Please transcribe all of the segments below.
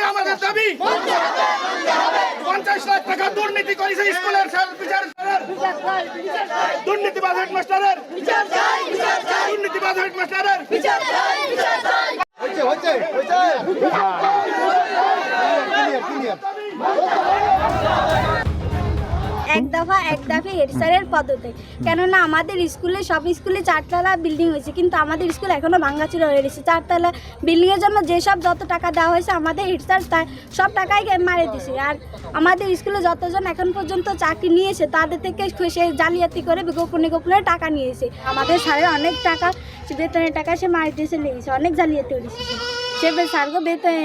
আমাদের দাবি 50 লাখ টাকা দুর্নীতি করেছে স্কুলের দুর্নীতিবাজ হেডমাস্টারের দুর্নীতিবাজ হেডমাস্টারের এক দফা হেড স্যারের পদত্যাগ। কেননা আমাদের স্কুলে সব স্কুলে 4তলা বিল্ডিং হয়েছে, কিন্তু আমাদের স্কুল এখনও ভাঙাচুরা হয়ে রয়েছে। 4তলা বিল্ডিংয়ের জন্য যেসব যত টাকা দেওয়া হয়েছে আমাদের হেড স্যার সব টাকাই মারে দিছে। আর আমাদের স্কুলে যতজন এখন পর্যন্ত চাকরি নিয়েছে তাদের থেকে সে জালিয়াতি করে গোপনে টাকা নিয়েছে। আমাদের স্যারের অনেক টাকা বেতনের টাকা সে মারি দিয়েছে, লেগেছে অনেক জালিয়াতি করেছে। সে স্যারকে বেতন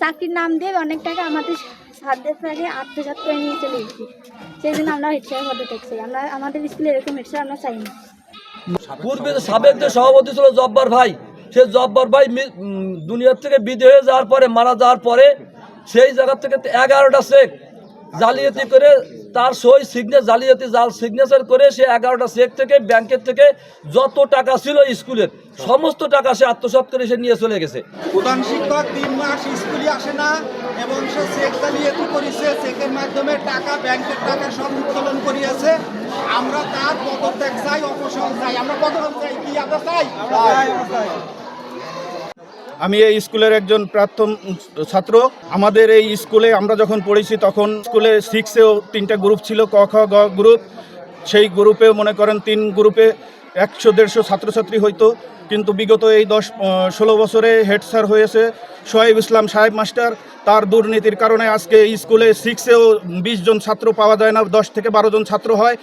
চাকরির নাম দিয়ে অনেক টাকা আমাদের সাধ্যের থেকে আত্মসাৎ করে নিয়ে চলে গেছি। সেই জন্য আমরা হেড স্যার পদত্যাগ চাই। আমরা আমাদের স্কুলে এরকম হেড স্যার আমরা চাই না। পূর্বে সাবেক যে সভাপতি ছিল জব্বার ভাই, সে জব্বার ভাই দুনিয়ার থেকে বিদায় হয়ে যাওয়ার পরে, মারা যাওয়ার পরে সেই জায়গা থেকে 11টা চেক জালিয়াতি করে তার সই সিগনেচার করে সে 11টা চেক থেকে ব্যাংকের থেকে যত টাকা ছিল স্কুলের সমস্ত টাকা সে আত্মসাৎ করে সে নিয়ে চলে গেছে। প্রধান শিক্ষক 3 মাস স্কুলে আসে না এবং সে চেক জালিয়াতি করেছে। চেকের মাধ্যমে টাকা, ব্যাংকের টাকা সব উত্তোলন করিয়েছে। আমরা তার পদত্যাগ চাই, অপসারণ চাই। আমরা পদত্যাগ চাই, কি আমরা চাই? আমি এই স্কুলের একজন প্রাক্তন ছাত্র। আমাদের এই স্কুলে আমরা যখন পড়েছি তখন স্কুলে 6-এও 3টা গ্রুপ ছিল, ক খ গ গ্রুপ। সেই গ্রুপে মনে করেন 3 গ্রুপে 100-150 ছাত্রছাত্রী হইতো। কিন্তু বিগত এই 10-16 বছরে হেড স্যার হয়েছে সোহাইব ইসলাম সাহেব মাস্টার। তার দুর্নীতির কারণে আজকে এই স্কুলে 6-এও 20 জন ছাত্র পাওয়া যায় না, 10 থেকে 12 জন ছাত্র হয়।